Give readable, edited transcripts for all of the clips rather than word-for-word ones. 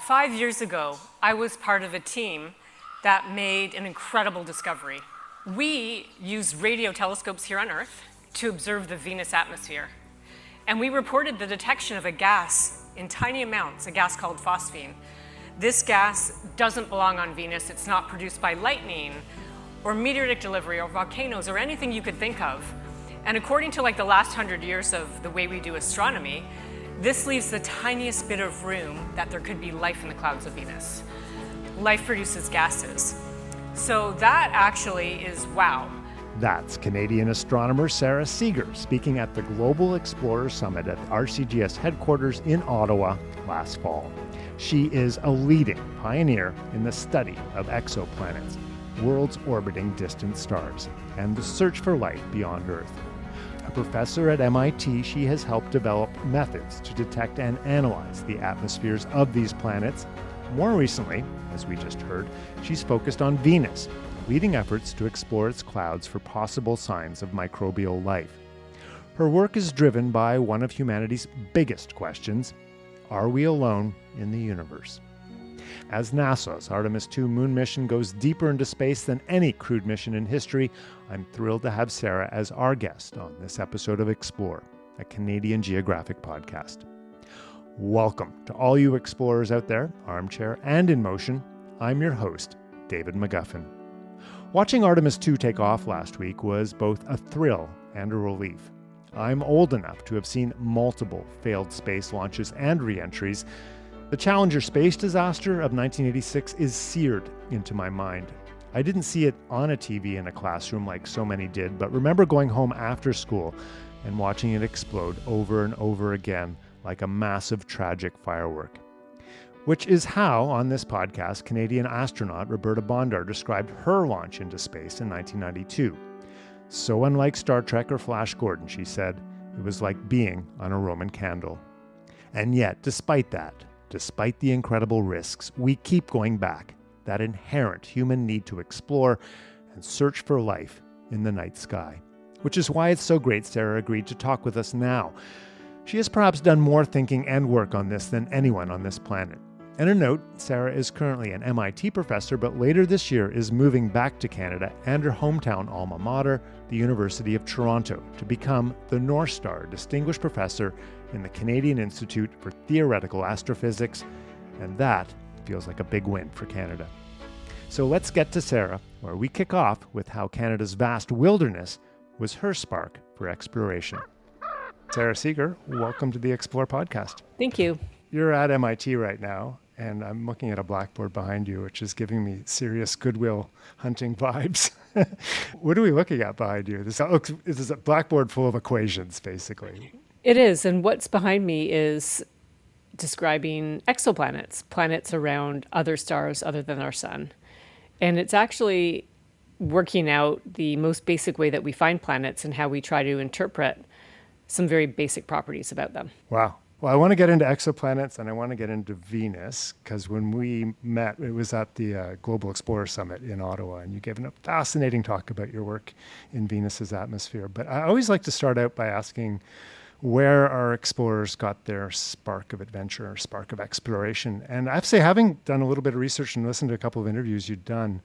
5 years ago, I was part of a team that made an incredible discovery. We use radio telescopes here on Earth to observe the Venus atmosphere. And we reported the detection of a gas in tiny amounts, a gas called phosphine. This gas doesn't belong on Venus. It's not produced by lightning or meteoritic delivery or volcanoes or anything you could think of. And according to the last 100 years of the way we do astronomy, this leaves the tiniest bit of room that there could be life in the clouds of Venus. Life produces gases. So that actually is wow. That's Canadian astronomer Sara Seager speaking at the Global Explorer Summit at the RCGS headquarters in Ottawa last fall. She is a leading pioneer in the study of exoplanets, worlds orbiting distant stars, and the search for life beyond Earth. A professor at MIT, she has helped develop methods to detect and analyze the atmospheres of these planets. More recently, as we just heard, she's focused on Venus, leading efforts to explore its clouds for possible signs of microbial life. Her work is driven by one of humanity's biggest questions: are we alone in the universe? As NASA's Artemis II moon mission goes deeper into space than any crewed mission in history, I'm thrilled to have Sara as our guest on this episode of Explore, a Canadian Geographic podcast. Welcome to all you explorers out there, armchair and in motion. I'm your host, David McGuffin. Watching Artemis II take off last week was both a thrill and a relief. I'm old enough to have seen multiple failed space launches and re-entries. The Challenger space disaster of 1986 is seared into my mind. I didn't see it on a TV in a classroom like so many did, but remember going home after school and watching it explode over and over again like a massive tragic firework. Which is how, on this podcast, Canadian astronaut Roberta Bondar described her launch into space in 1992. So unlike Star Trek or Flash Gordon, she said, it was like being on a Roman candle. And yet, despite the incredible risks, we keep going back, that inherent human need to explore and search for life in the night sky. Which is why it's so great Sara agreed to talk with us now. She has perhaps done more thinking and work on this than anyone on this planet. And a note, Sara is currently an MIT professor, but later this year is moving back to Canada and her hometown alma mater, the University of Toronto, to become the North Star Distinguished Professor in the Canadian Institute for Theoretical Astrophysics, and that feels like a big win for Canada. So let's get to Sara, where we kick off with how Canada's vast wilderness was her spark for exploration. Sara Seager, welcome to the Explore podcast. Thank you. You're at MIT right now, and I'm looking at a blackboard behind you, which is giving me serious Goodwill Hunting vibes. What are we looking at behind you? This is a blackboard full of equations, basically. It is, and what's behind me is describing exoplanets, planets around other stars other than our sun. And it's actually working out the most basic way that we find planets and how we try to interpret some very basic properties about them. Wow. Well, I want to get into exoplanets and I want to get into Venus, because when we met, it was at the Global Explorer Summit in Ottawa, and you gave a fascinating talk about your work in Venus's atmosphere. But I always like to start out by asking where our explorers got their spark of adventure or spark of exploration. And I have to say, having done a little bit of research and listened to a couple of interviews you'd done,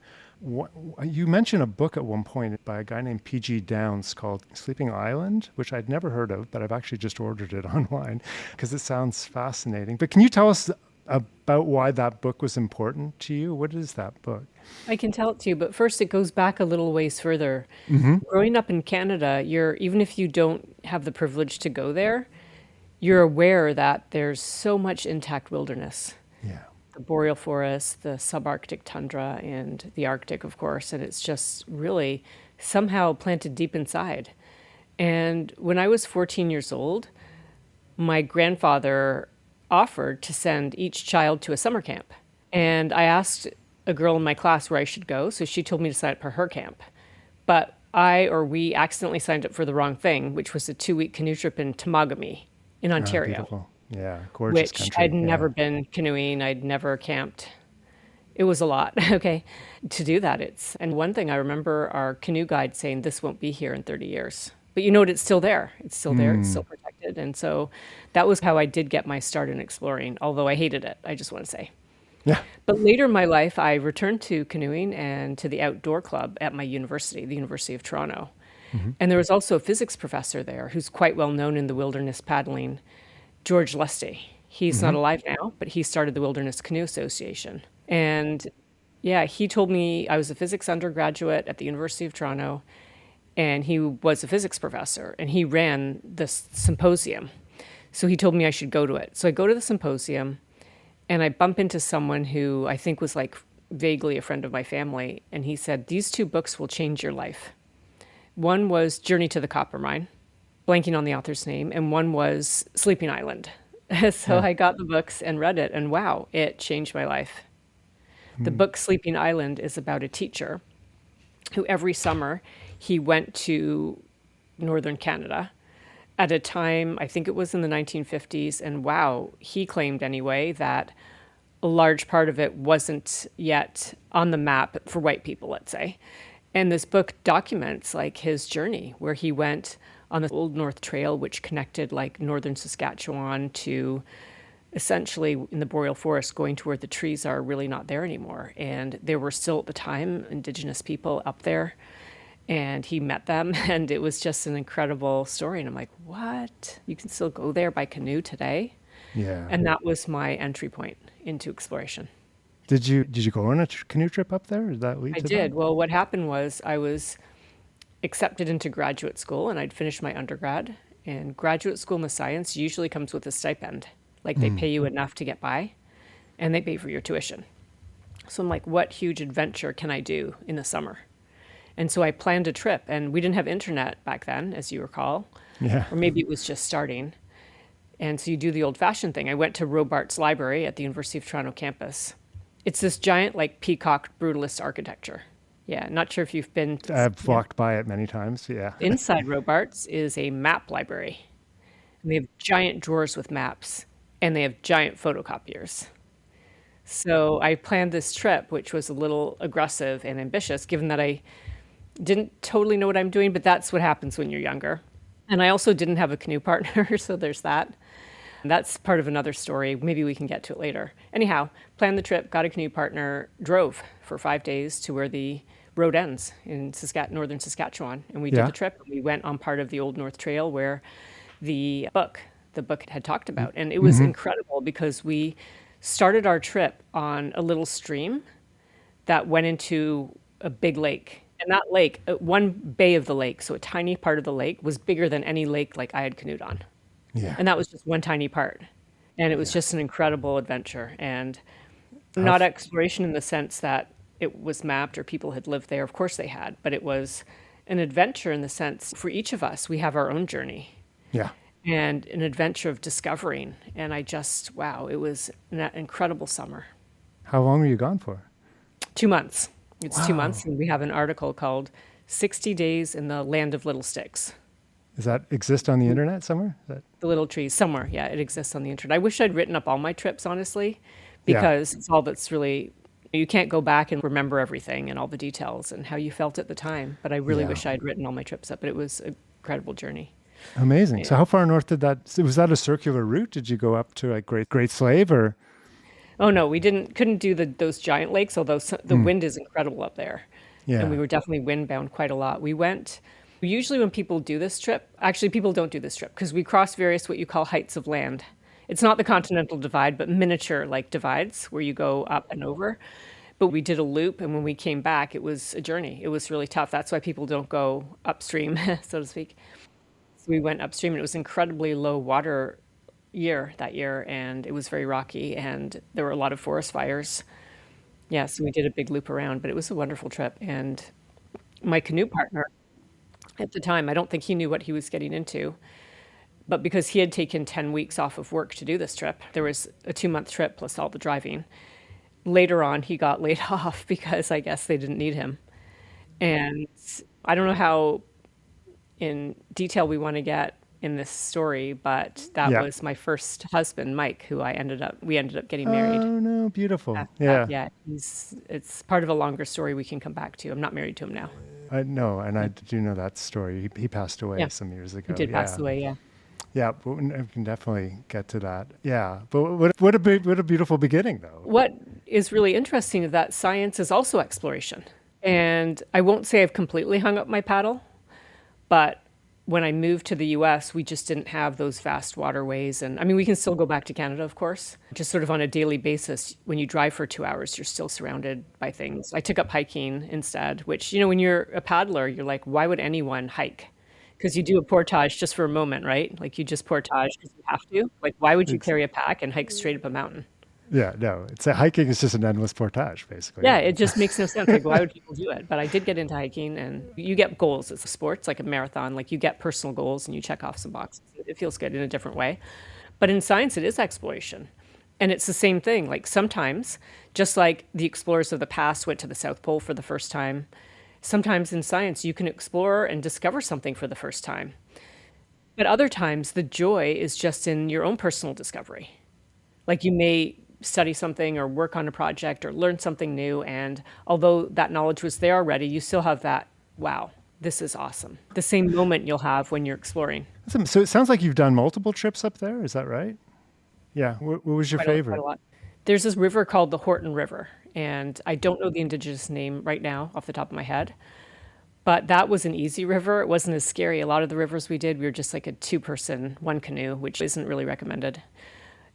you mentioned a book at one point by a guy named P.G. Downs called Sleeping Island, which I'd never heard of, but I've actually just ordered it online because it sounds fascinating. But can you tell us about why that book was important to you? What is that book? I can tell it to you, but first it goes back a little ways further. Mm-hmm. Growing up in Canada, even if you don't have the privilege to go there, you're aware that there's so much intact wilderness. Yeah. The boreal forest, the subarctic tundra, and the Arctic, of course, and it's just really somehow planted deep inside. And when I was 14 years old, my grandfather offered to send each child to a summer camp. And I asked a girl in my class where I should go, so she told me to sign up for her camp. But we accidentally signed up for the wrong thing, which was a 2-week canoe trip in Temagami in Ontario. Beautiful. Yeah, gorgeous which country. I'd never been canoeing. I'd never camped. It was a lot, okay, to do that. And one thing I remember our canoe guide saying, this won't be here in 30 years. But you know what? It's still there. It's still there. It's still protected. And so that was how I did get my start in exploring, although I hated it, I just want to say. Yeah. But later in my life, I returned to canoeing and to the outdoor club at my university, the University of Toronto. And there was also a physics professor there who's quite well known in the wilderness paddling, George Lusty. He's not alive now, but he started the Wilderness Canoe Association. And yeah, he told me I was a physics undergraduate at the University of Toronto, and he was a physics professor, and he ran this symposium. So he told me I should go to it. So I go to the symposium, and I bump into someone who I think was like vaguely a friend of my family, and he said, "These two books will change your life." One was Journey to the Copper Mine, blanking on the author's name, and one was Sleeping Island. So Yeah. I got the books and read it, and wow, it changed my life. The book Sleeping Island is about a teacher who every summer he went to northern Canada at a time, I think it was in the 1950s, and wow, he claimed anyway that a large part of it wasn't yet on the map for white people, let's say. And this book documents like his journey where he went on the Old North Trail, which connected like northern Saskatchewan to essentially in the boreal forest, going to where the trees are really not there anymore. And there were still at the time Indigenous people up there, and he met them, and it was just an incredible story. And I'm like, what? You can still go there by canoe today? Yeah. And that was my entry point into exploration. Did you go on a canoe trip up there? Did that lead I to did. that? Well, what happened was I was accepted into graduate school, and I'd finished my undergrad. And graduate school in the science usually comes with a stipend. Like they pay you enough to get by, and they pay for your tuition. So I'm like, what huge adventure can I do in the summer? And so I planned a trip, and we didn't have internet back then, as you recall, Yeah. or maybe it was just starting. And so you do the old-fashioned thing. I went to Robarts Library at the University of Toronto campus. It's this giant, like, peacock brutalist architecture. Yeah, not sure if you've been. I've walked by it many times. Yeah. Inside Robarts is a map library. And they have giant drawers with maps, and they have giant photocopiers. So I planned this trip, which was a little aggressive and ambitious, given that I didn't totally know what I'm doing, but that's what happens when you're younger. And I also didn't have a canoe partner, so there's that. That's part of another story. Maybe we can get to it later. Anyhow, planned the trip, got a canoe partner, drove for 5 days to where the road ends in northern Saskatchewan. And we did Yeah. the trip. We went on part of the Old North Trail where the book had talked about. And it was incredible because we started our trip on a little stream that went into a big lake. And that lake, one bay of the lake, so a tiny part of the lake, was bigger than any lake like I had canoed on. Yeah. And that was just one tiny part. And it was just an incredible adventure. And How not f- exploration in the sense that it was mapped or people had lived there. Of course they had. But it was an adventure in the sense for each of us, we have our own journey Yeah. and an adventure of discovering. And wow, it was an incredible summer. How long were you gone for? 2 months. It's 2 months. Wow. And we have an article called 60 Days in the Land of Little Sticks. Does that exist on the internet somewhere? The little trees somewhere. Yeah, it exists on the internet. I wish I'd written up all my trips, honestly, Yeah. because it's all that's really, you can't go back and remember everything and all the details and how you felt at the time. But I really Yeah. wish I'd written all my trips up. But it was an incredible journey. Amazing. So Yeah. how far north was that a circular route? Did you go up to like Great Slave or? Oh no, we couldn't do those giant lakes, although the wind is incredible up there. Yeah. And we were definitely windbound quite a lot. Usually when people do this trip, actually people don't do this trip because we cross various what you call heights of land. It's not the continental divide, but miniature like divides where you go up and over. But we did a loop, and when we came back, it was a journey. It was really tough. That's why people don't go upstream, so to speak. So we went upstream, and it was incredibly low water that year, and it was very rocky, and there were a lot of forest fires. Yeah, so we did a big loop around, but it was a wonderful trip. And my canoe partner at the time, I don't think he knew what he was getting into, but because he had taken 10 weeks off of work to do this trip, there was a 2-month trip plus all the driving. Later on, he got laid off because I guess they didn't need him. And I don't know how in detail we want to get in this story, but that Yeah. was my first husband, Mike, who we ended up getting married. Oh no, beautiful. After Yeah. that. Yeah, it's part of a longer story we can come back to. I'm not married to him now. I know, and I do know that story. He passed away Yeah. some years ago. He did pass away, yeah. Yeah, but we can definitely get to that. Yeah, but what a beautiful beginning, though. What is really interesting is that science is also exploration. And I won't say I've completely hung up my paddle, but when I moved to the US, we just didn't have those vast waterways. And I mean, we can still go back to Canada, of course, just sort of on a daily basis. When you drive for 2 hours, you're still surrounded by things. I took up hiking instead, which, when you're a paddler, you're like, why would anyone hike? Because you do a portage just for a moment, right? Like you just portage because you have to. Like, why would you It's, carry a pack and hike straight up a mountain? yeah, no, hiking is just an endless portage, basically. Yeah, it just makes no sense. Like, why would people do it? But I did get into hiking, and you get goals. It's a sport, it's like a marathon. Like, you get personal goals and you check off some boxes. It feels good in a different way. But in science, it is exploration. And it's the same thing. Like, sometimes, just like the explorers of the past went to the South Pole for the first time, sometimes in science, you can explore and discover something for the first time. But other times, the joy is just in your own personal discovery. Like, you may study something or work on a project or learn something new. And although that knowledge was there already, you still have that, wow, this is awesome. The same moment you'll have when you're exploring. Awesome. So it sounds like you've done multiple trips up there. Is that right? Yeah. What was your favorite? Quite a lot. There's this river called the Horton River, and I don't know the indigenous name right now off the top of my head, but that was an easy river. It wasn't as scary. A lot of the rivers we did, we were just like a two-person, one canoe, which isn't really recommended.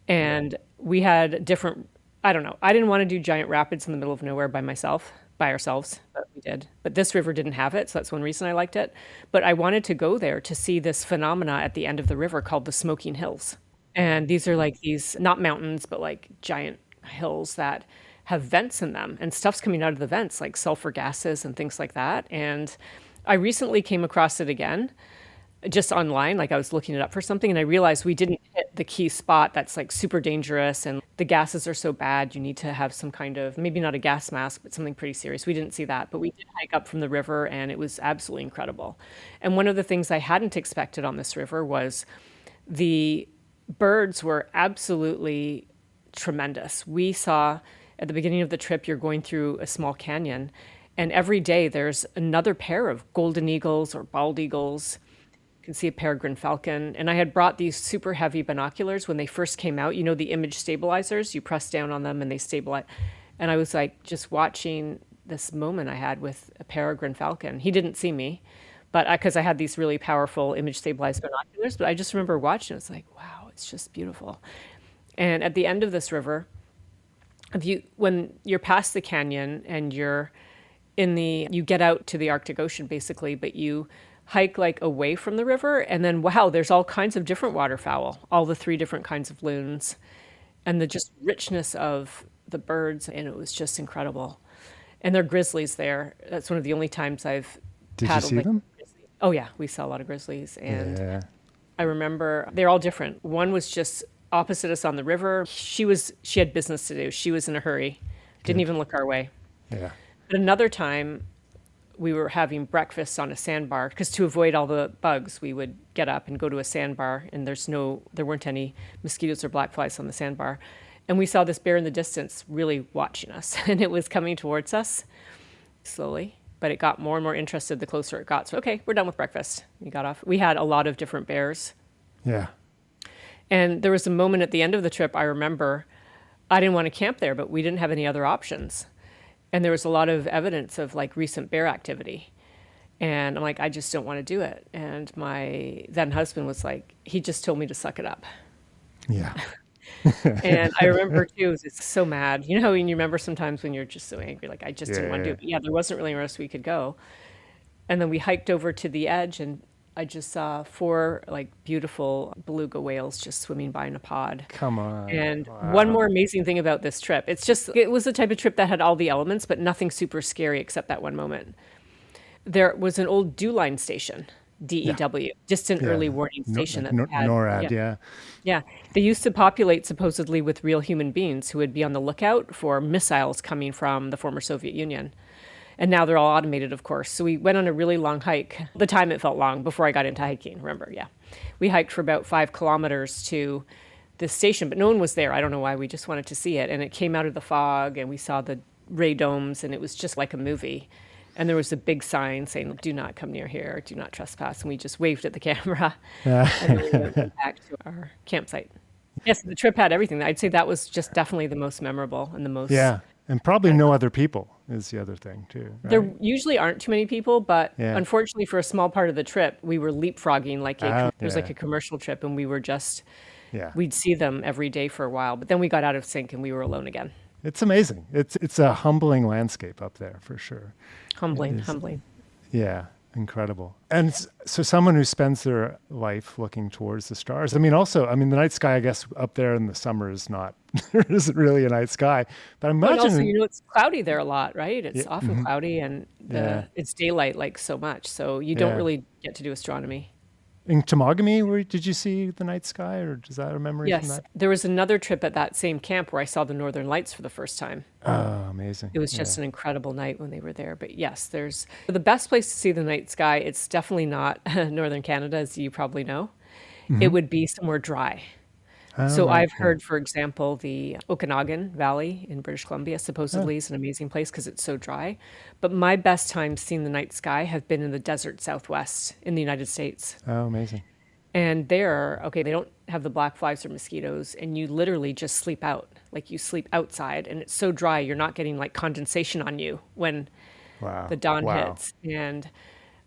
And we had different, I don't know, I didn't want to do giant rapids in the middle of nowhere by ourselves, but we did. But this river didn't have it, so that's one reason I liked it. But I wanted to go there to see this phenomena at the end of the river called the Smoking Hills. And these are like these, not mountains, but like giant hills that have vents in them, and stuff's coming out of the vents, like sulfur gases and things like that. And I recently came across it again, just online, like I was looking it up for something, and I realized we didn't hit the key spot that's like super dangerous, and the gases are so bad, you need to have some kind of, maybe not a gas mask, but something pretty serious. We didn't see that, but we did hike up from the river, and it was absolutely incredible. And one of the things I hadn't expected on this river was the birds were absolutely tremendous. We saw at the beginning of the trip, you're going through a small canyon, and every day there's another pair of golden eagles or bald eagles. Can see a peregrine falcon. And I had brought these super heavy binoculars when they first came out, the image stabilizers, you press down on them and they stabilize. And I was like just watching this moment I had with a peregrine falcon. He didn't see me, but because I had these really powerful image stabilized binoculars, but I just remember watching, it's like, wow, it's just beautiful. And at the end of this river, when you're past the canyon and you get out to the Arctic Ocean basically, but you hike like away from the river, and then wow, there's all kinds of different waterfowl, all the 3 different kinds of loons, and the just richness of the birds, and it was just incredible. And there are grizzlies there. That's one of the only times I've Did you paddled see like them? grizzly. Oh yeah, we saw a lot of grizzlies, and Yeah. I remember they're all different. One was just opposite us on the river. She had business to do. She was in a hurry, didn't even look our way. Yeah. But another time, we were having breakfast on a sandbar because to avoid all the bugs, we would get up and go to a sandbar, and there weren't any mosquitoes or black flies on the sandbar. And we saw this bear in the distance really watching us, and it was coming towards us slowly, but it got more and more interested the closer it got. So, okay, we're done with breakfast. We got off. We had a lot of different bears. Yeah. And there was a moment at the end of the trip, I remember, I didn't want to camp there, but we didn't have any other options. And there was a lot of evidence of like recent bear activity. And I'm like, I just don't want to do it. And my then husband was like, he just told me to suck it up. Yeah. And I remember too, I was just so mad. You know how when you remember sometimes when you're just so angry, like I just didn't want to do it. But yeah, there wasn't really anywhere else we could go. And then we hiked over to the edge, and I just saw 4 like beautiful beluga whales just swimming by in a pod. Come on. And Wow. one more amazing thing about this trip, it was the type of trip that had all the elements, but nothing super scary except that one moment. There was an old dew line station, DEW, distant Yeah. early warning station that they had. NORAD, Yeah. yeah. Yeah. They used to populate supposedly with real human beings who would be on the lookout for missiles coming from the former Soviet Union. And now they're all automated, of course. So we went on a really long hike. The time it felt long before I got into hiking, remember? Yeah. We hiked for about 5 kilometers to this station, but no one was there. I don't know why. We just wanted to see it. And it came out of the fog, and we saw the ray domes, and it was just like a movie. And there was a big sign saying, do not come near here, do not trespass. And we just waved at the camera. And then we went back to our campsite. Yes, the trip had everything. I'd say that was just definitely the most memorable and the most. Yeah. And probably no other people is the other thing too, There right? usually aren't too many people, but Yeah. unfortunately for a small part of the trip, we were leapfrogging like there's like Yeah. a commercial trip, and we were just Yeah. we'd see them every day for a while, but then we got out of sync and we were alone again. It's amazing. It's a humbling landscape up there for sure. It Humbling, is. humbling. Yeah, incredible. And so someone who spends their life looking towards the stars. I mean, also, I mean, the night sky, I guess, up there in the summer is not, there isn't really a night sky. But I Well, and also, imagine, it's cloudy there a lot, right? yeah, It's often cloudy, and yeah, it's daylight like so much, so you don't yeah. really get to do astronomy. In Temagami, did you see the night sky, or is that a memory from Yes, that? there was another trip at that same camp where I saw the Northern Lights for the first time. Oh, amazing. It was Yeah. just an incredible night when they were there. But yes, there's the best place to see the night sky. It's definitely not Northern Canada, as you probably know. It would be somewhere dry. Oh, So right. I've Yeah. heard, for example, the Okanagan Valley in British Columbia Oh, supposedly is an amazing place because it's so dry. But my best times seeing the night sky have been in the desert Southwest in the United States. oh, amazing. And there, okay, they don't have the black flies or mosquitoes, and you literally just sleep out. Like you sleep outside, and it's so dry, you're not getting like condensation on you when the Wow. dawn Wow. hits. And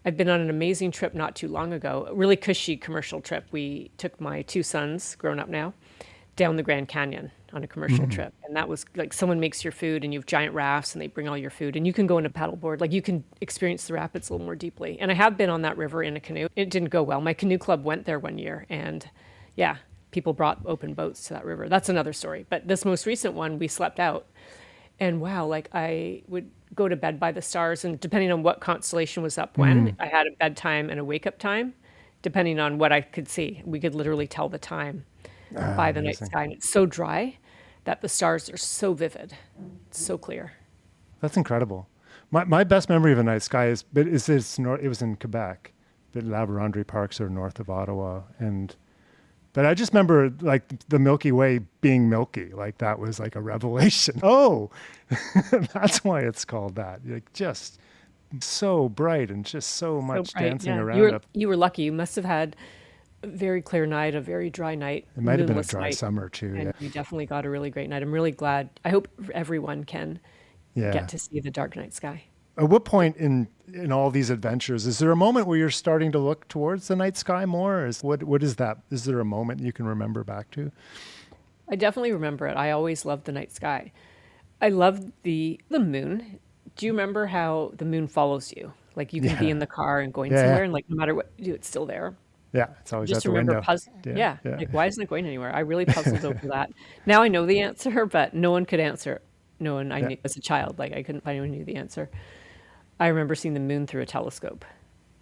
I've been on an amazing trip not too long ago, a really cushy commercial trip. We took my two sons, grown up now, down the Grand Canyon on a commercial trip. And that was like someone makes your food and you have giant rafts and they bring all your food and you can go in a paddleboard. Like you can experience the rapids a little more deeply. And I have been on that river in a canoe. It didn't go well. My canoe club went there one year and yeah, people brought open boats to that river. That's another story. But this most recent one, we slept out. And wow, like I would go to bed by the stars, and depending on what constellation was up when, I had a bedtime and a wake up time, depending on what I could see. We could literally tell the time Ah, by the night amazing. sky. And it's so dry that the stars are so vivid, it's so clear. That's incredible. My best memory of a night sky it was in Quebec, the La Vérendrye parks are north of Ottawa, and but I just remember like the Milky Way being milky, like that was like a revelation. Oh, that's why it's called that. Like just so bright and just so So much bright, dancing yeah. around up. You were lucky. You must have had a very clear night, a very dry night, It might have been a moonless dry night, summer too. Yeah, and you definitely got a really great night. I'm really glad. I hope everyone can yeah. get to see the dark night sky. At what point in all these adventures is there a moment where you're starting to look towards the night sky more? Or what is that? Is there a moment you can remember back to? I definitely remember it. I always loved the night sky. I loved the moon. Do you remember how the moon follows you? Like you can be Yeah, in the car and going yeah, yeah. somewhere, and like no matter what you do, it's still there. Yeah, it's always at Just the remember window. Yeah, yeah, yeah, like why isn't it going anywhere? I really puzzled over that. Now I know the answer, but no one could answer it. No one I yeah. knew as a child. Like I couldn't find anyone who knew the answer. I remember seeing the moon through a telescope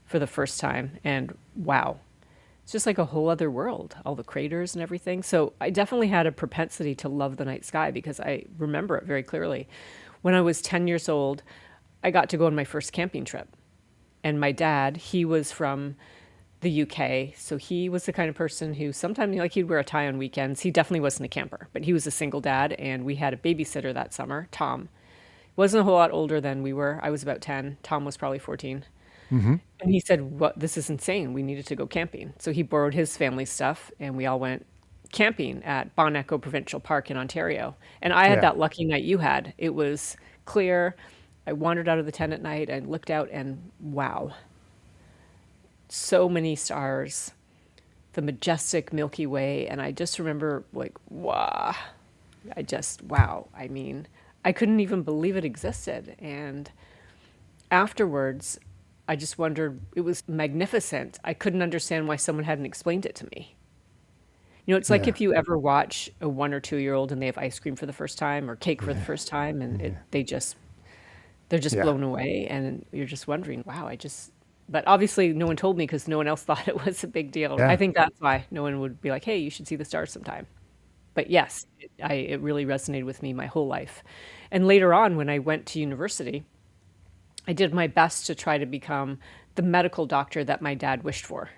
for the first time, and wow, it's just like a whole other world, all the craters and everything. So I definitely had a propensity to love the night sky because I remember it very clearly. When I was 10 years old, I got to go on my first camping trip. And my dad, he was from the UK, so he was the kind of person who sometimes like he'd wear a tie on weekends. He definitely wasn't a camper, but he was a single dad, and we had a babysitter that summer, Tom. Wasn't a whole lot older than we were. I was about 10. Tom was probably 14. Hmm. And he said, "What? This is insane. We needed to go camping." So he borrowed his family stuff, and we all went camping at Bon Echo Provincial Park in Ontario. And I had Yeah, that lucky night you had. It was clear. I wandered out of the tent at night and looked out, and wow, so many stars, the majestic Milky Way. And I just remember, like, wow, wow. I mean, I couldn't even believe it existed. And afterwards, I just wondered, it was magnificent. I couldn't understand why someone hadn't explained it to me. You know, it's like yeah, if you ever watch a 1 or 2 year old and they have ice cream for the first time or cake for the first time, and yeah, they're just yeah, blown away, and you're just wondering, wow, but obviously no one told me because no one else thought it was a big deal. I yeah. think that's why no one would be like, hey, you should see the stars sometime. But yes, it really resonated with me my whole life. And later on, when I went to university, I did my best to try to become the medical doctor that my dad wished for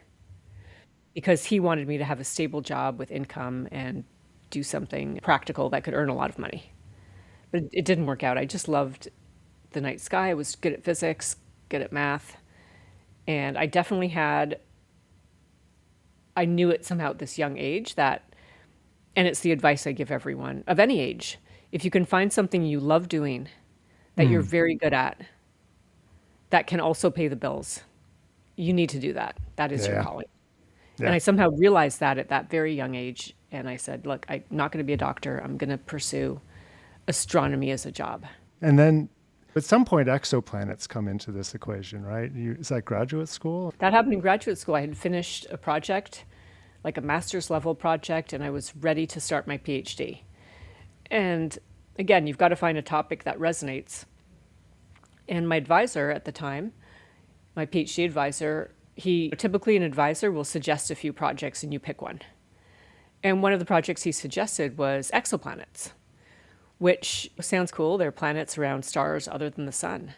because he wanted me to have a stable job with income and do something practical that could earn a lot of money. But it didn't work out. I just loved the night sky. I was good at physics, good at math, and I knew it somehow at this young age that And it's the advice I give everyone of any age. If you can find something you love doing that you're very good at, that can also pay the bills, you need to do that. That is your Yeah. calling. Yeah. And I somehow realized that at that very young age. And I said, look, I'm not going to be a doctor. I'm going to pursue astronomy as a job. And then at some point, exoplanets come into this equation, right? Is that graduate school? That happened in graduate school. I had finished a project, like a master's level project, and I was ready to start my PhD. And again, you've got to find a topic that resonates. And my advisor at the time, my PhD advisor, typically an advisor will suggest a few projects and you pick one. And one of the projects he suggested was exoplanets, which sounds cool. They're planets around stars other than the sun.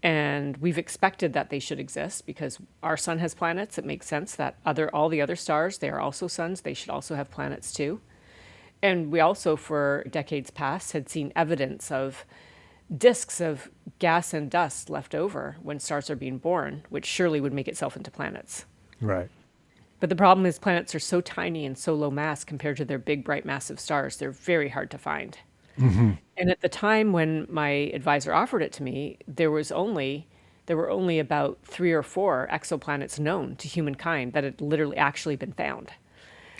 And we've expected that they should exist because our sun has planets. It makes sense that all the other stars, they are also suns. They should also have planets too. And we also, for decades past, had seen evidence of disks of gas and dust left over when stars are being born, which surely would make itself into planets. Right. But the problem is planets are so tiny and so low mass compared to their big, bright, massive stars. They're very hard to find. And at the time when my advisor offered it to me, there were only about 3 or 4 exoplanets known to humankind that had literally actually been found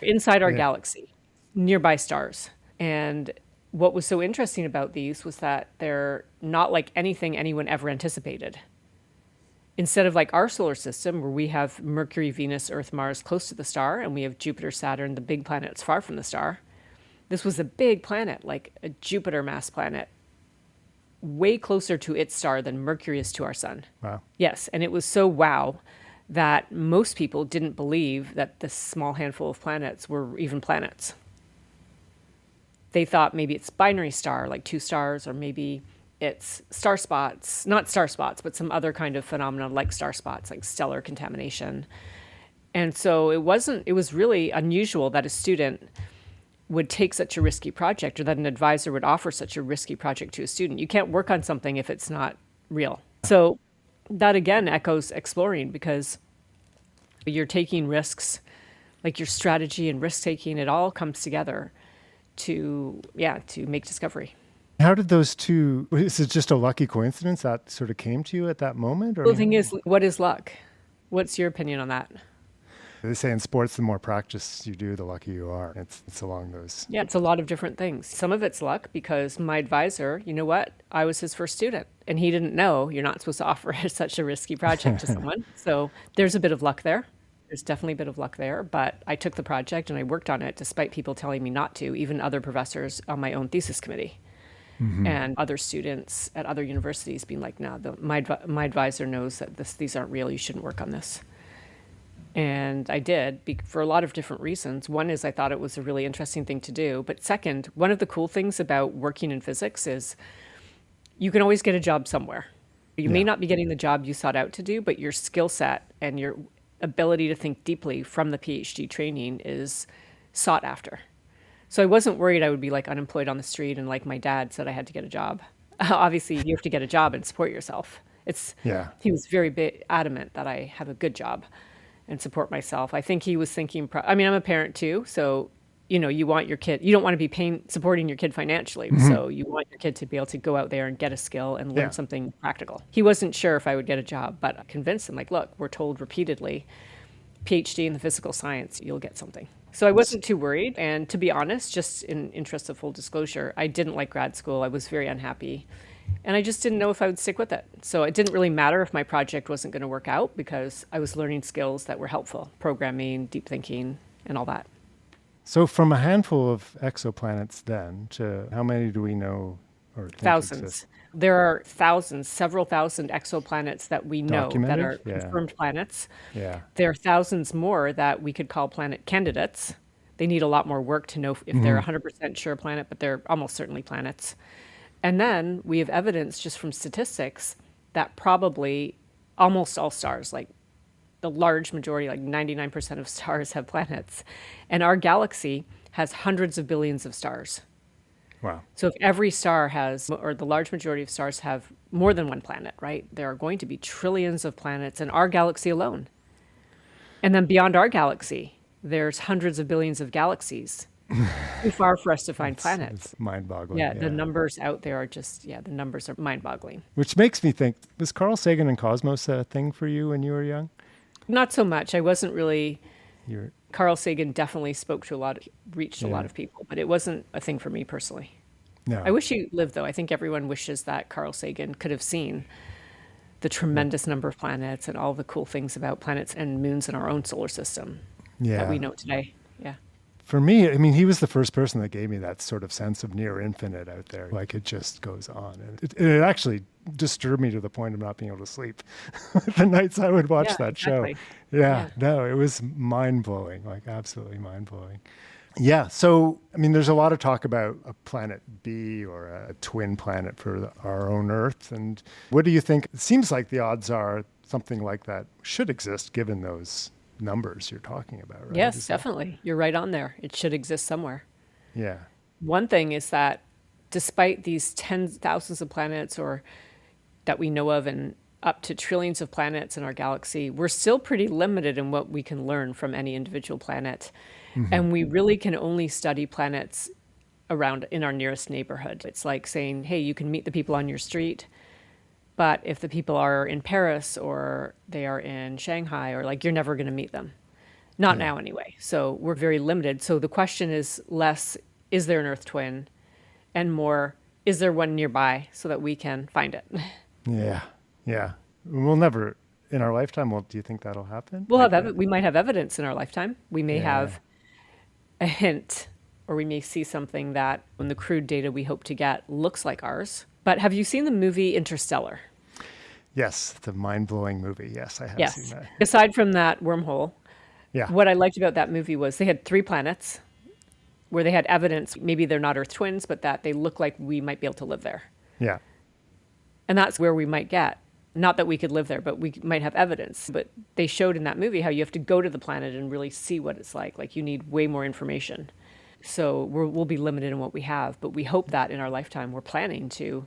inside our galaxy, nearby stars. And what was so interesting about these was that they're not like anything anyone ever anticipated. Instead of like our solar system, where we have Mercury, Venus, Earth, Mars close to the star, and we have Jupiter, Saturn, the big planets far from the star, this was a big planet, like a Jupiter mass planet, way closer to its star than Mercury is to our sun. Wow. Yes, and it was so wow that most people didn't believe that this small handful of planets were even planets. They thought maybe it's binary star, like 2 stars, or maybe it's star spots, not star spots, but some other kind of phenomenon like star spots, like stellar contamination. And so it was really unusual that a student would take such a risky project, or that an advisor would offer such a risky project to a student. You can't work on something if it's not real. So that again echoes exploring, because you're taking risks, like your strategy and risk taking, it all comes together to make discovery. How did those two, is it just a lucky coincidence that sort of came to you at that moment? Or The thing is, what is luck? What's your opinion on that? they say in sports, the more practice you do, the luckier you are. It's along those. Yeah, it's a lot of different things. Some of it's luck because my advisor, you know what? I was his first student and he didn't know you're not supposed to offer such a risky project to someone. So there's a bit of luck there. There's definitely a bit of luck there, but I took the project and I worked on it despite people telling me not to, even other professors on my own thesis committee. And other students at other universities being like, no, my advisor knows that these aren't real. You shouldn't work on this. And I did for a lot of different reasons. One is I thought it was a really interesting thing to do. But second, one of the cool things about working in physics is you can always get a job somewhere. You may not be getting the job you sought out to do, but your skill set and your ability to think deeply from the PhD training is sought after. So I wasn't worried I would be like unemployed on the street and like my dad said I had to get a job. Obviously, you have to get a job and support yourself. He was very adamant that I have a good job and support myself. I think he was thinking, I'm a parent too. So, you want your kid, you don't want to be supporting your kid financially. So you want your kid to be able to go out there and get a skill and learn something practical. He wasn't sure if I would get a job, but I convinced him, like, look, we're told repeatedly, PhD in the physical science, you'll get something. So I wasn't too worried. And to be honest, just in interest of full disclosure, I didn't like grad school. I was very unhappy. And I just didn't know if I would stick with it. So it didn't really matter if my project wasn't going to work out because I was learning skills that were helpful, programming, deep thinking, and all that. So from a handful of exoplanets then to how many do we know or think Thousands. exist? There are thousands, several thousand exoplanets that we know that are Documented? Yeah. confirmed planets. Yeah. There are thousands more that we could call planet candidates. They need a lot more work to know if they're 100% sure planet, but they're almost certainly planets. And then we have evidence just from statistics that probably almost all stars, like the large majority, like 99% of stars have planets. And our galaxy has hundreds of billions of stars. Wow. So if every star has, or the large majority of stars have more than one planet, right? There are going to be trillions of planets in our galaxy alone. And then beyond our galaxy, there's hundreds of billions of galaxies too far for us to find planets. It's mind-boggling. Yeah, the numbers out there are just, the numbers are mind-boggling. Which makes me think, was Carl Sagan and Cosmos a thing for you when you were young? Not so much. I wasn't really. You're, Carl Sagan definitely reached a lot of people, but it wasn't a thing for me personally. no. I wish he lived, though. I think everyone wishes that Carl Sagan could have seen the tremendous number of planets and all the cool things about planets and moons in our own solar system that we know today. Yeah. For me, I mean, he was the first person that gave me that sort of sense of near infinite out there. Like it just goes on. And it actually disturbed me to the point of not being able to sleep the nights I would watch that exactly. show. No, it was mind-blowing, like absolutely mind-blowing. Yeah, so, I mean, there's a lot of talk about a planet B or a twin planet for our own Earth. And what do you think? It seems like the odds are something like that should exist given those numbers you're talking about, right? Yes, definitely. You're right on there. It should exist somewhere. Yeah. One thing is that despite these tens of thousands of planets or that we know of and up to trillions of planets in our galaxy, we're still pretty limited in what we can learn from any individual planet. And we really can only study planets around in our nearest neighborhood. It's like saying, hey, you can meet the people on your street, but if the people are in Paris or they are in Shanghai or like, you're never going to meet them. Not now anyway. So we're very limited. So the question is less, is there an Earth twin? And more, is there one nearby so that we can find it? Yeah. Yeah. We'll never, in our lifetime, do you think that'll happen? We'll have we might have evidence in our lifetime. We may have a hint, or we may see something that, in the crude data we hope to get, looks like ours. But have you seen the movie Interstellar? Yes, it's a mind-blowing movie. Yes, I have seen that. Aside from that wormhole, Yeah. what I liked about that movie was they had 3 planets where they had evidence, maybe they're not Earth twins, but that they look like we might be able to live there. Yeah. And that's where we might get. Not that we could live there, but we might have evidence. But they showed in that movie how you have to go to the planet and really see what it's like. Like you need way more information. So we'll be limited in what we have. But we hope that in our lifetime, we're planning to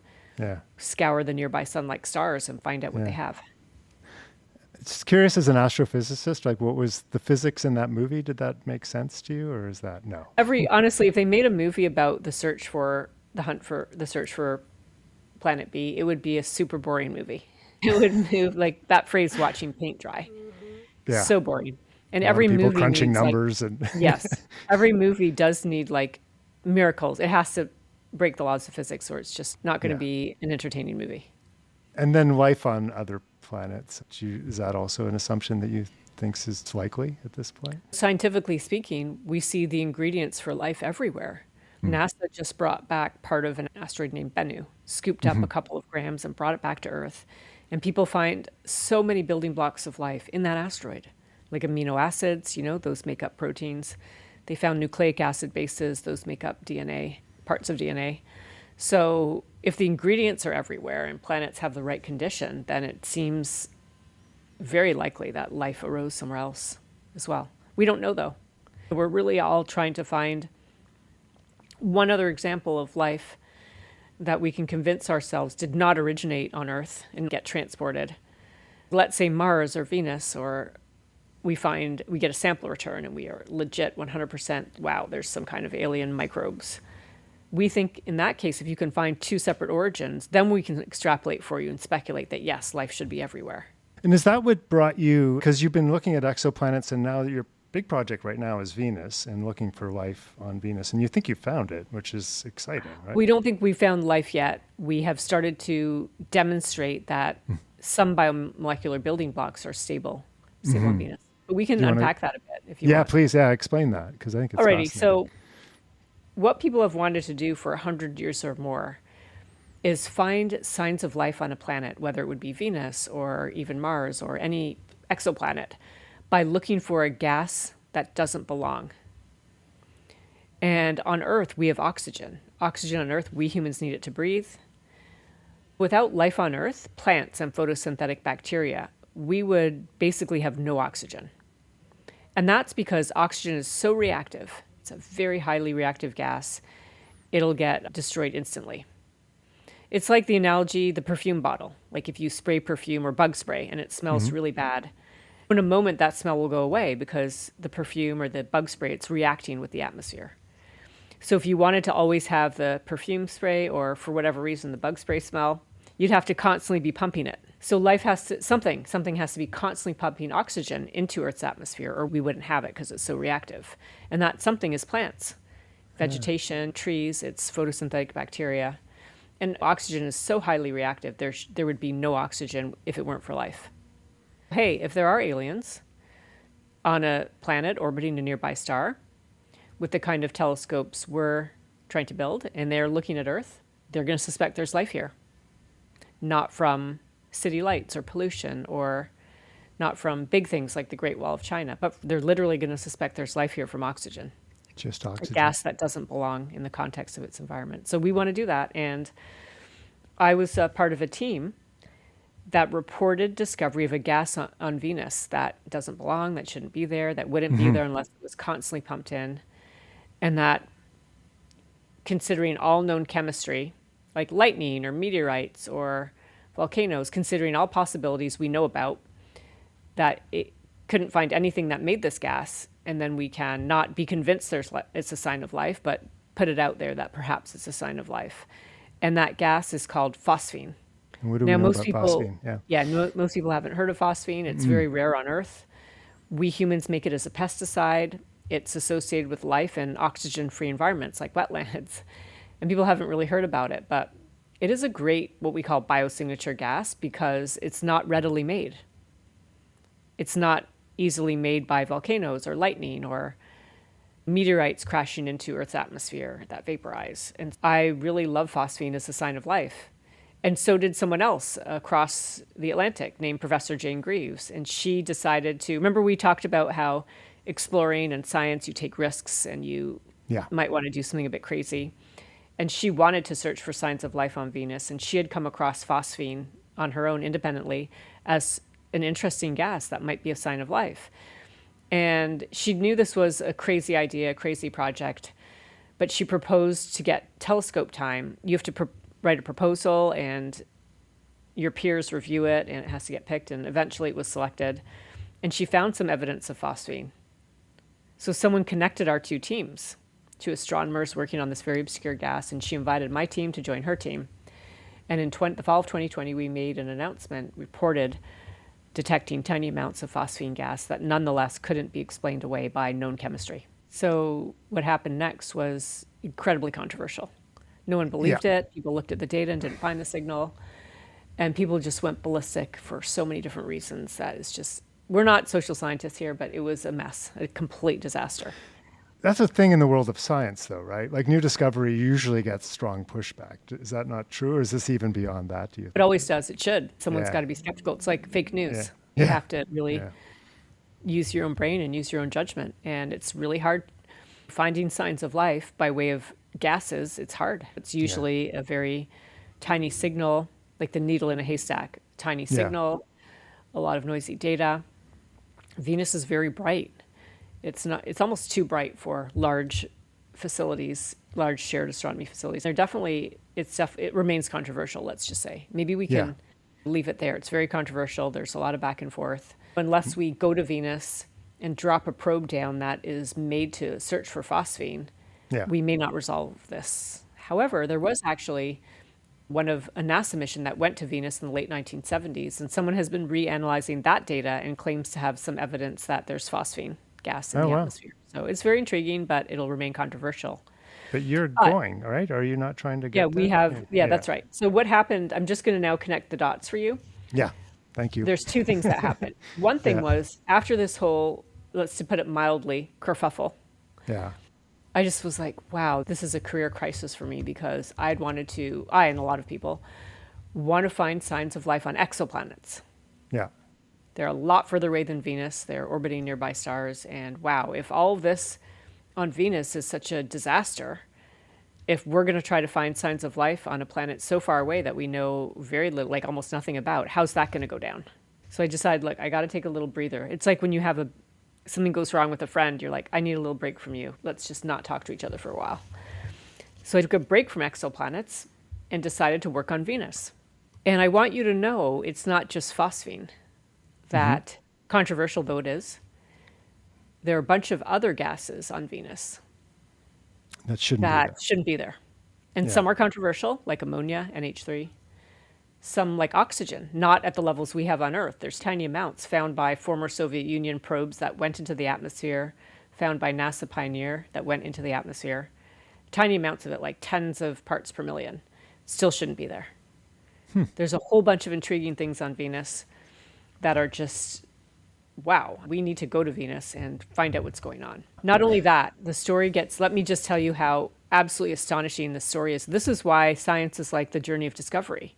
scour the nearby sun-like stars and find out what they have. Just curious, as an astrophysicist, like what was the physics in that movie? Did that make sense to you, or is that no? Honestly, if they made a movie about the search for Planet B, it would be a super boring movie. It would move like that phrase, watching paint dry. Yeah. So boring. And A lot of every people movie crunching needs, numbers like, and yes, every movie does need like miracles. It has to break the laws of physics, or it's just not going to be an entertaining movie. And then life on other planets. Is that also an assumption that you think is likely at this point? Scientifically speaking, we see the ingredients for life everywhere. NASA just brought back part of an asteroid named Bennu, scooped up a couple of grams and brought it back to Earth. And people find so many building blocks of life in that asteroid, like amino acids, those make up proteins. They found nucleic acid bases, those make up DNA, parts of DNA. So if the ingredients are everywhere and planets have the right condition, then it seems very likely that life arose somewhere else as well. We don't know, though. We're really all trying to find one other example of life that we can convince ourselves did not originate on Earth and get transported. Let's say Mars or Venus, or we get a sample return and we are legit 100%, wow, there's some kind of alien microbes. We think in that case, if you can find 2 separate origins, then we can extrapolate for you and speculate that yes, life should be everywhere. And is that what brought you, because you've been looking at exoplanets and now your big project right now is Venus and looking for life on Venus, and you think you found it, which is exciting, right? We don't think we found life yet. We have started to demonstrate that some biomolecular building blocks are stable on Venus. But we can unpack that a bit if you want. Yeah, please. Yeah, explain that, because I think it's Alrighty, fascinating. so what people have wanted to do for 100 years or more is find signs of life on a planet, whether it would be Venus or even Mars or any exoplanet, by looking for a gas that doesn't belong. And on Earth, we have oxygen. Oxygen on Earth, we humans need it to breathe. Without life on Earth, plants and photosynthetic bacteria, we would basically have no oxygen. And that's because oxygen is so reactive. It's a very highly reactive gas. It'll get destroyed instantly. It's like the analogy, the perfume bottle. Like if you spray perfume or bug spray and it smells really bad, in a moment that smell will go away because the perfume or the bug spray, it's reacting with the atmosphere. So if you wanted to always have the perfume spray or for whatever reason the bug spray smell, you'd have to constantly be pumping it. So life has to, something has to be constantly pumping oxygen into Earth's atmosphere or we wouldn't have it because it's so reactive. And that something is plants, vegetation, trees, it's photosynthetic bacteria. And oxygen is so highly reactive, there would be no oxygen if it weren't for life. Hey, if there are aliens on a planet orbiting a nearby star with the kind of telescopes we're trying to build, and they're looking at Earth, they're going to suspect there's life here. Not from city lights or pollution or not from big things like the Great Wall of China, but they're literally going to suspect there's life here from oxygen. Just oxygen. A gas that doesn't belong in the context of its environment. So we want to do that. And I was a part of a team that reported discovery of a gas on Venus that doesn't belong, that shouldn't be there, that wouldn't be there unless it was constantly pumped in. And that, considering all known chemistry, like lightning or meteorites or volcanoes, considering all possibilities we know about, that it couldn't find anything that made this gas. And then we can not be convinced it's a sign of life, but put it out there that perhaps it's a sign of life. And that gas is called phosphine. And what do we know about phosphine? Most people haven't heard of phosphine. It's very rare on Earth. We humans make it as a pesticide. It's associated with life in oxygen-free environments like wetlands. And people haven't really heard about it, but it is a great, what we call biosignature gas because it's not readily made. It's not easily made by volcanoes or lightning or meteorites crashing into Earth's atmosphere that vaporize. And I really love phosphine as a sign of life. And so did someone else across the Atlantic named Professor Jane Greaves. And she decided to, remember we talked about how exploring and science, you take risks and you might want to do something a bit crazy. And she wanted to search for signs of life on Venus. And she had come across phosphine on her own independently as an interesting gas that might be a sign of life. And she knew this was a crazy idea, a crazy project, but she proposed to get telescope time. You have to write a proposal and your peers review it and it has to get picked, and eventually it was selected. And she found some evidence of phosphine. So someone connected our two teams, two astronomers working on this very obscure gas, and she invited my team to join her team. And in the fall of 2020, we made an announcement, reported detecting tiny amounts of phosphine gas that nonetheless couldn't be explained away by known chemistry. So what happened next was incredibly controversial. No one believed it. People looked at the data and didn't find the signal. And people just went ballistic for so many different reasons. That is just, we're not social scientists here, but it was a mess, a complete disaster. That's a thing in the world of science, though, right? Like new discovery usually gets strong pushback. Is that not true, or is this even beyond that, do you think? It always does. It should. Someone's got to be skeptical. It's like fake news. You have to really use your own brain and use your own judgment. And it's really hard finding signs of life by way of gases. It's hard. It's usually a very tiny signal, like the needle in a haystack. Tiny signal, a lot of noisy data. Venus is very bright. It's almost too bright for large facilities, large shared astronomy facilities. It remains controversial, let's just say. Maybe we can leave it there. It's very controversial. There's a lot of back and forth. Unless we go to Venus and drop a probe down that is made to search for phosphine, we may not resolve this. However, there was actually a NASA mission that went to Venus in the late 1970s, and someone has been reanalyzing that data and claims to have some evidence that there's phosphine gas in the atmosphere. So it's very intriguing, but it'll remain controversial. But you're going, right? Are you not trying to get we have, that's right. So what happened, I'm just going to now connect the dots for you. Yeah, thank you. There's two things that happened. One thing was, after this whole, let's put it mildly, kerfuffle, I just was like, wow, this is a career crisis for me because I and a lot of people want to find signs of life on exoplanets. Yeah. They're a lot further away than Venus. They're orbiting nearby stars. And wow, if all of this on Venus is such a disaster, if we're going to try to find signs of life on a planet so far away that we know very little, like almost nothing about, how's that going to go down? So I decided, look, I got to take a little breather. It's like when you have something goes wrong with a friend, you're like, I need a little break from you. Let's just not talk to each other for a while. So I took a break from exoplanets and decided to work on Venus. And I want you to know it's not just phosphine. That, controversial though it is, there are a bunch of other gases on Venus. That shouldn't be there. that shouldn't be there. And Yeah. some are controversial, like ammonia, NH3. Some, like oxygen, not at the levels we have on Earth. There's tiny amounts found by former Soviet Union probes that went into the atmosphere, found by NASA Pioneer that went into the atmosphere. Tiny amounts of it, like tens of parts per million, still shouldn't be there. There's a whole bunch of intriguing things on Venus that are just, wow, we need to go to Venus and find out what's going on. Not only that, the story gets, let me just tell you how absolutely astonishing this story is. This is why science is like the journey of discovery.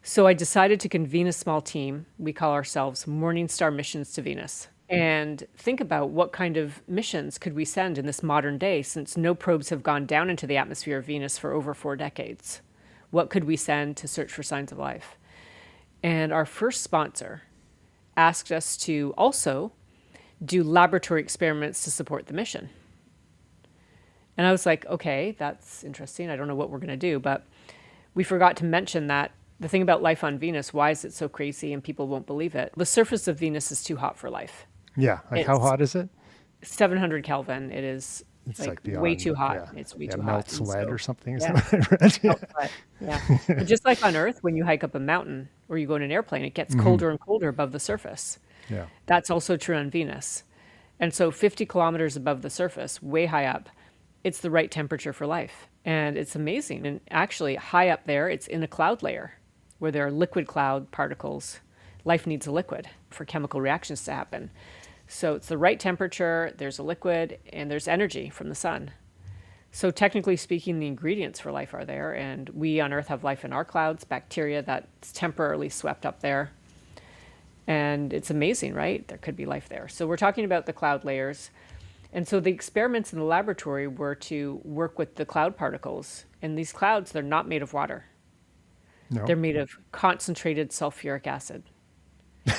So I decided to convene a small team. We call ourselves Morningstar Missions to Venus. And think about what kind of missions could we send in this modern day, since no probes have gone down into the atmosphere of Venus for over 4 decades. What could we send to search for signs of life? And our first sponsor asked us to also do laboratory experiments to support the mission. And I was like, okay, that's interesting. I don't know what we're going to do. But we forgot to mention that the thing about life on Venus, why is it so crazy and people won't believe it? The surface of Venus is too hot for life. Yeah. Like how It's hot is it? 700 Kelvin. It is It's like like beyond, way too hot. yeah. It's way Yeah, too hot. melts And lead so- or something. Is yeah. that what I read? Yeah. But, yeah. But just like on Earth, when you hike up a mountain or you go in an airplane, it gets colder and colder above the surface. Yeah. That's also true on Venus. And so 50 kilometers above the surface, way high up, it's the right temperature for life. And it's amazing. And actually, high up there, it's in a cloud layer where there are liquid cloud particles. Life needs a liquid for chemical reactions to happen. So it's the right temperature, there's a liquid, and there's energy from the sun. So technically speaking, the ingredients for life are there. And we on Earth have life in our clouds, bacteria that's temporarily swept up there. And it's amazing, right? There could be life there. So we're talking about the cloud layers. And so the experiments in the laboratory were to work with the cloud particles. And these clouds, they're not made of water. No. They're made of concentrated sulfuric acid,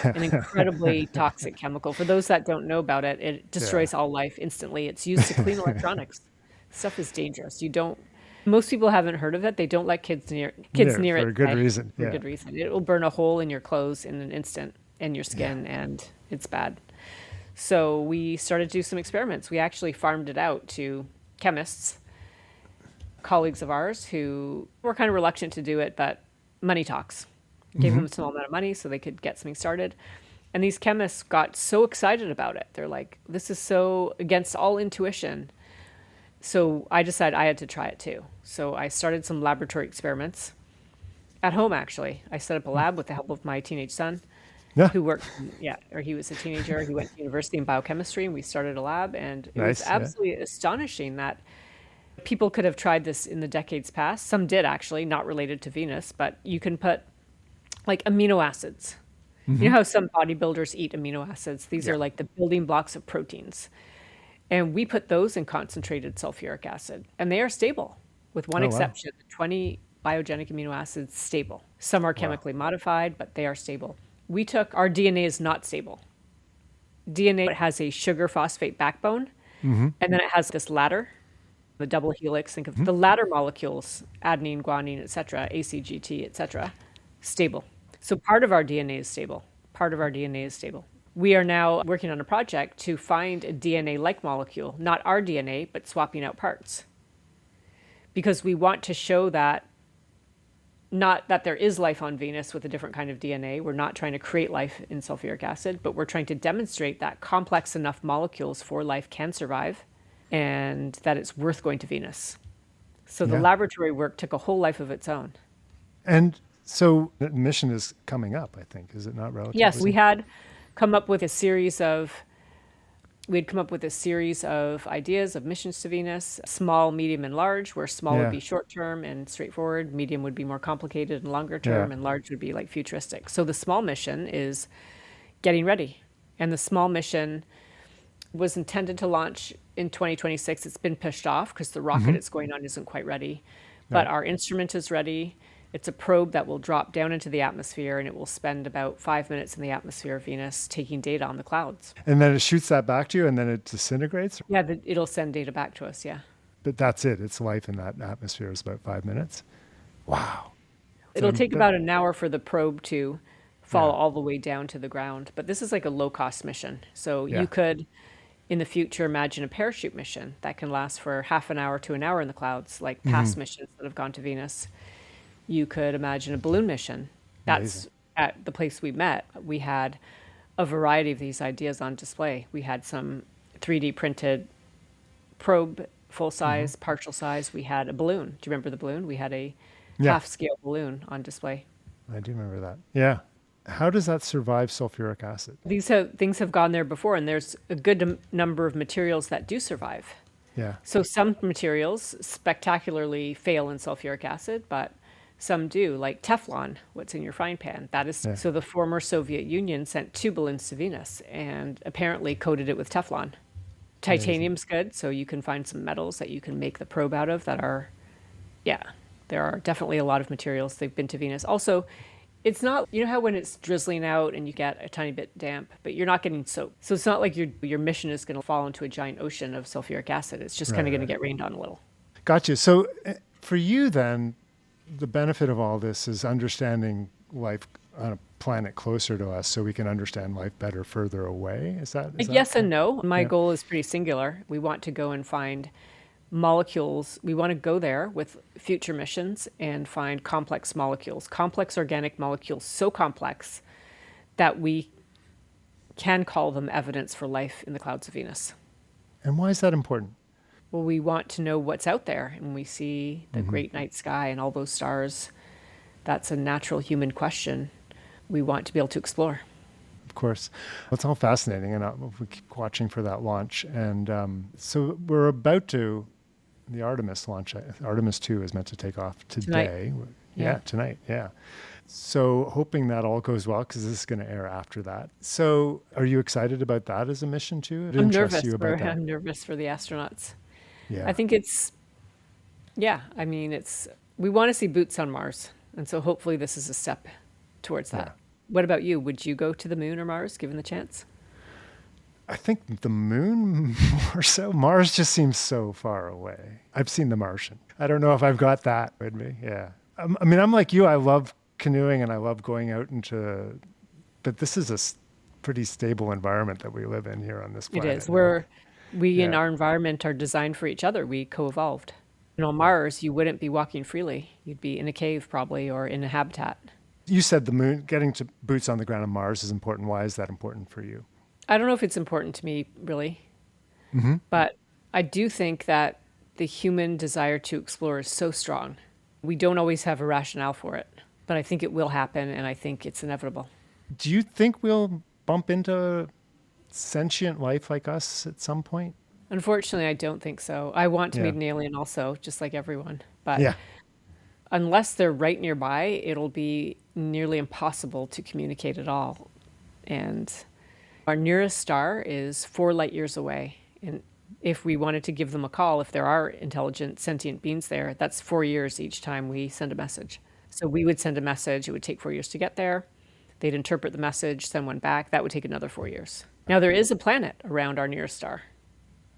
an incredibly toxic chemical. For those that don't know about it, it destroys all life instantly. It's used to clean electronics. Stuff is dangerous. Most people haven't heard of it. They don't let kids near it. For a good today, reason. For Yeah. a good reason. It will burn a hole in your clothes in an instant and your skin, and it's bad. So we started to do some experiments. We actually farmed it out to chemists, colleagues of ours who were kind of reluctant to do it, but money talks. Gave them a small amount of money so they could get something started. And these chemists got so excited about it. They're like, this is so against all intuition. So I decided I had to try it too. So I started some laboratory experiments at home, actually. I set up a lab with the help of my teenage son, Yeah. who worked, he was a teenager. He went to university in biochemistry, and we started a lab. And it was Nice, yeah. absolutely astonishing that people could have tried this in the decades past. Some did, actually, not related to Venus, but you can put like amino acids. You know how some bodybuilders eat amino acids? These are like the building blocks of proteins. And we put those in concentrated sulfuric acid, and they are stable, with one Oh, wow. exception. 20 biogenic amino acids stable. Some are chemically modified, but they are stable. Our DNA is not stable. DNA has a sugar phosphate backbone, and then it has this ladder, the double helix. Think of the ladder molecules, adenine, guanine, etc., ACGT, etc., stable. So part of our DNA is stable. Part of our DNA is stable. We are now working on a project to find a DNA-like molecule, not our DNA, but swapping out parts. Because we want to show that, not that there is life on Venus with a different kind of DNA. We're not trying to create life in sulfuric acid, but we're trying to demonstrate that complex enough molecules for life can survive and that it's worth going to Venus. So the Yeah. laboratory work took a whole life of its own. And so the mission is coming up, I think. Is it not relatively? Yes, we had come up with a series of ideas of missions to Venus, small, medium, and large, where small Yeah. would be short term and straightforward, medium would be more complicated and longer term, Yeah. and large would be like futuristic. So the small mission is getting ready. And the small mission was intended to launch in 2026. It's been pushed off because the rocket it's going on isn't quite ready. But Right. our instrument is ready. It's a probe that will drop down into the atmosphere, and it will spend about 5 minutes in the atmosphere of Venus taking data on the clouds. And then it shoots that back to you, and then it disintegrates. Yeah, it'll send data back to us, yeah. But that's it. Its life in that atmosphere is about 5 minutes. Wow. It'll take that- about an hour for the probe to fall Yeah. all the way down to the ground. But this is like a low-cost mission. So Yeah. you could in the future, imagine a parachute mission that can last for half an hour to an hour in the clouds, like past missions that have gone to Venus. You could imagine a balloon mission. Amazing. That's at the place we met. We had a variety of these ideas on display. We had some 3D printed probe, full size, partial size. We had a balloon. Do you remember the balloon? We had a Yeah. half scale balloon on display. I do remember that. Yeah. How does that survive sulfuric acid? Things have gone there before, and there's a good number of materials that do survive. Yeah. So some materials spectacularly fail in sulfuric acid, but some do, like Teflon, what's in your frying pan. That is, Yeah. so the former Soviet Union sent 2 balloons to Venus and apparently coated it with Teflon. Titanium's good, so you can find some metals that you can make the probe out of that are, yeah, there are definitely a lot of materials. They've been to Venus. Also, it's not, you know how when it's drizzling out and you get a tiny bit damp, but you're not getting soaked. So it's not like your mission is going to fall into a giant ocean of sulfuric acid. It's just kind of going to get rained on a little. Gotcha. So for you then, the benefit of all this is understanding life on a planet closer to us so we can understand life better further away. Is that Yes and no. My Yeah. goal is pretty singular. We want to go and find molecules. We want to go there with future missions and find complex molecules, complex organic molecules, so complex that we can call them evidence for life in the clouds of Venus. And why is that important? Well, we want to know what's out there, and we see the great night sky and all those stars. That's a natural human question we want to be able to explore. Of course. Well, it's all fascinating, and we keep watching for that launch. And so we're about to, the Artemis launch, Artemis 2 is meant to take off today. Yeah. Tonight, yeah. So hoping that all goes well, because this is going to air after that. So are you excited about that as a mission too? It I'm interests nervous. you about that? I'm nervous for the astronauts. Yeah. I think we want to see boots on Mars. And so hopefully this is a step towards that. Yeah. What about you? Would you go to the moon or Mars, given the chance? I think the moon more so. Mars just seems so far away. I've seen The Martian. I don't know if I've got that with me. Yeah. I mean, I'm like you. I love canoeing and I love going out but this is a pretty stable environment that we live in here on this planet. It is. We in Yeah. our environment are designed for each other. We co-evolved. On Mars, you wouldn't be walking freely. You'd be in a cave probably or in a habitat. You said the moon, getting to boots on the ground on Mars is important. Why is that important for you? I don't know if it's important to me, really. But I do think that the human desire to explore is so strong. We don't always have a rationale for it, but I think it will happen, and I think it's inevitable. Do you think we'll bump into sentient life like us at some point? Unfortunately, I don't think so. I want to Yeah. meet an alien also, just like everyone. But Yeah. unless they're right nearby, it'll be nearly impossible to communicate at all. And our nearest star is 4 light years away. And if we wanted to give them a call, if there are intelligent, sentient beings there, that's 4 years each time we send a message. So we would send a message. It would take 4 years to get there. They'd interpret the message, send one back. That would take another 4 years. Now, there is a planet around our nearest star,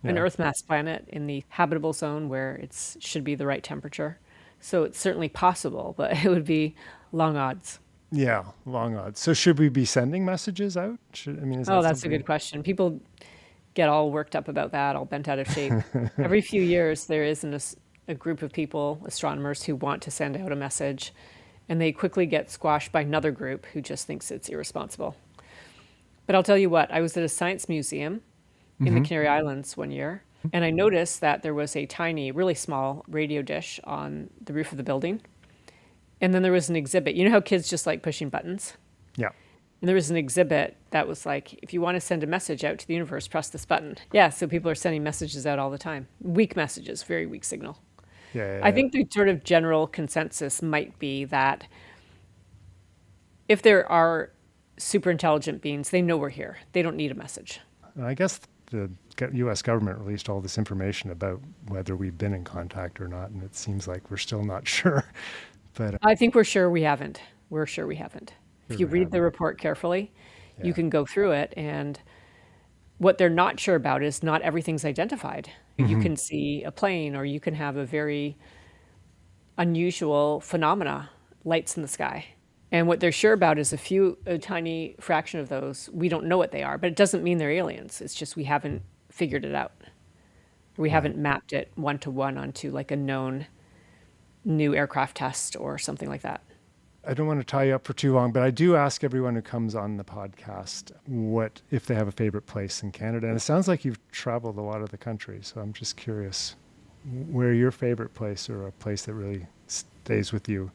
an Yeah. Earth-mass planet in the habitable zone where it should be the right temperature. So it's certainly possible, but it would be long odds. Yeah, long odds. So should we be sending messages out? Is Oh, that that's a something? good question. People get all worked up about that, all bent out of shape. Every few years, there is a group of people, astronomers, who want to send out a message, and they quickly get squashed by another group who just thinks it's irresponsible. But I'll tell you what, I was at a science museum in the Canary Islands one year, and I noticed that there was a tiny, really small radio dish on the roof of the building. And then there was an exhibit. You know how kids just like pushing buttons? Yeah. And there was an exhibit that was like, if you want to send a message out to the universe, press this button. Yeah, so people are sending messages out all the time. Weak messages, very weak signal. Yeah. I think the sort of general consensus might be that if there are super intelligent beings, they know we're here. They don't need a message. I guess the U.S. government released all this information about whether we've been in contact or not, and it seems like we're still not sure. But I think we're sure we haven't. We're sure we haven't. If you we read the report carefully, you Yeah. can go through it, and what they're not sure about is not everything's identified. You can see a plane, or you can have a very unusual phenomena, lights in the sky. And what they're sure about is a tiny fraction of those, we don't know what they are, but it doesn't mean they're aliens. It's just we haven't figured it out. We haven't mapped it one-to-one onto like a known new aircraft test or something like that. I don't want to tie you up for too long, but I do ask everyone who comes on the podcast what if they have a favorite place in Canada. And it sounds like you've traveled a lot of the country. So I'm just curious where your favorite place or a place that really stays with you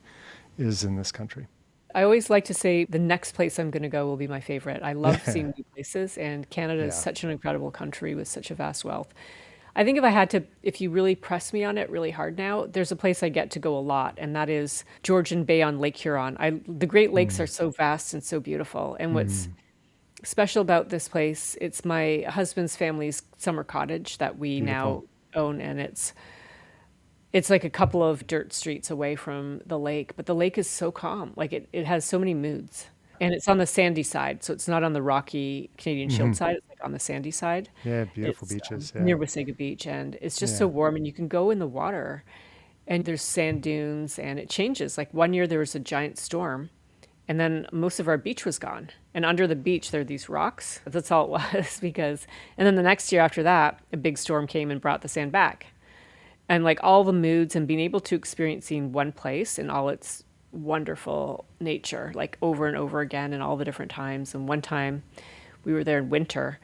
is in this country. I always like to say the next place I'm going to go will be my favorite. I love seeing new places, and Canada is such an incredible country with such a vast wealth. I think if you really press me on it really hard now, there's a place I get to go a lot, and that is Georgian Bay on Lake Huron. The Great Lakes are so vast and so beautiful. And what's special about this place, it's my husband's family's summer cottage that we now own, and it's like a couple of dirt streets away from the lake, but the lake is so calm. Like it has so many moods. And it's on the sandy side, so it's not on the rocky Canadian Shield side. It's like on the sandy side. Yeah, beautiful beaches. Near Wasaga Beach, and it's just so warm. And you can go in the water, and there's sand dunes, and it changes. Like one year there was a giant storm, and then most of our beach was gone. And under the beach there are these rocks. That's all it was and then the next year after that, a big storm came and brought the sand back. And like all the moods and being able to experiencing one place in all its wonderful nature, like over and over again and all the different times. And one time we were there in winter,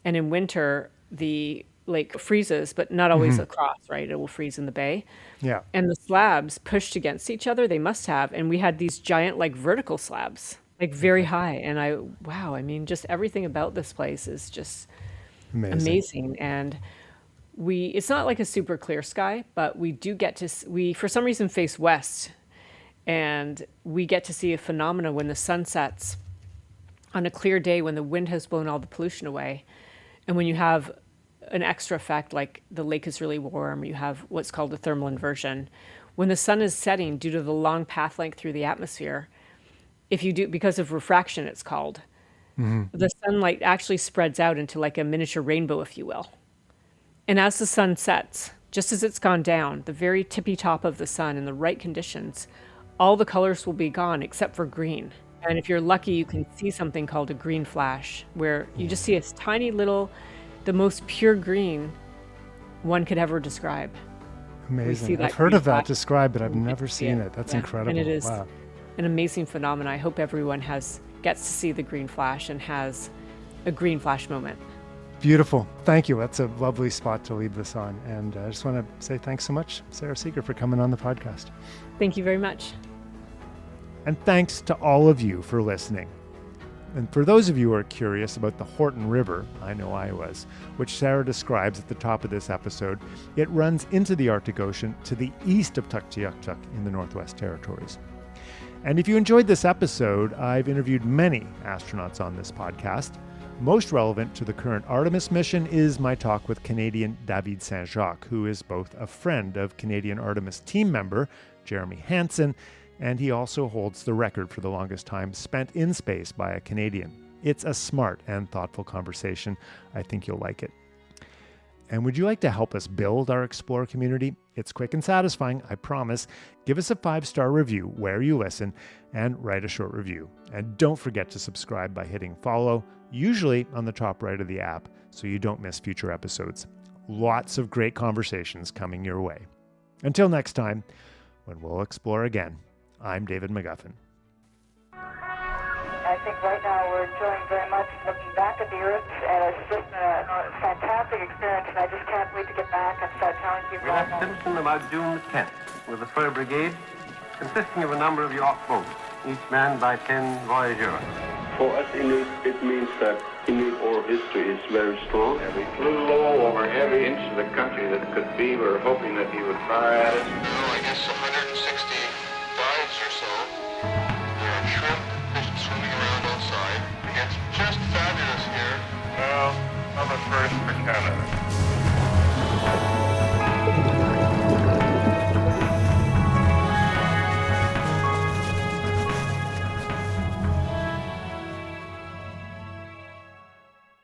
and in winter the lake freezes, but not always across, right? It will freeze in the bay. Yeah. And the slabs pushed against each other, they must have. And we had these giant like vertical slabs, like very high. And I mean, just everything about this place is just amazing. And it's not like a super clear sky, but we do get to, we for some reason face west, and we get to see a phenomena when the sun sets on a clear day when the wind has blown all the pollution away. And when you have an extra effect, like the lake is really warm, you have what's called a thermal inversion. When the sun is setting due to the long path length through the atmosphere, because of refraction, it's called, the sunlight actually spreads out into like a miniature rainbow, if you will. And as the sun sets, just as it's gone down, the very tippy top of the sun in the right conditions, all the colors will be gone except for green. And if you're lucky, you can see something called a green flash, where you just see a tiny little, the most pure green one could ever describe. Amazing. I've heard of that described, but I've never seen it. That's incredible. And it is an amazing phenomenon. I hope everyone gets to see the green flash and has a green flash moment. Beautiful. Thank you. That's a lovely spot to leave this on. And I just want to say thanks so much, Sara Seager, for coming on the podcast. Thank you very much. And thanks to all of you for listening. And for those of you who are curious about the Horton River, I know I was, which Sara describes at the top of this episode, it runs into the Arctic Ocean to the east of Tuktoyaktuk in the Northwest Territories. And if you enjoyed this episode, I've interviewed many astronauts on this podcast. Most relevant to the current Artemis mission is my talk with Canadian David Saint-Jacques, who is both a friend of Canadian Artemis team member Jeremy Hansen, and he also holds the record for the longest time spent in space by a Canadian. It's a smart and thoughtful conversation. I think you'll like it. And would you like to help us build our Explore community? It's quick and satisfying, I promise. Give us a 5-star review where you listen and write a short review. And don't forget to subscribe by hitting follow, usually on the top right of the app, so you don't miss future episodes. Lots of great conversations coming your way. Until next time, when we'll explore again, I'm David McGuffin. I think right now we're enjoying very much looking back at the Earth, and it's just a fantastic experience, and I just can't wait to get back and start telling people. We left Simpson about June 10th with the fur brigade, consisting of a number of yacht boats, each manned by 10 voyageurs. For us Inuit, it means that Inuit oral history is very strong. And we flew low over every inch of the country that could be. We were hoping that he would fire at us. I guess 160 dives or so. There are shrimp fish swimming around outside. It's just fabulous here. Well, I'm a first for Canada.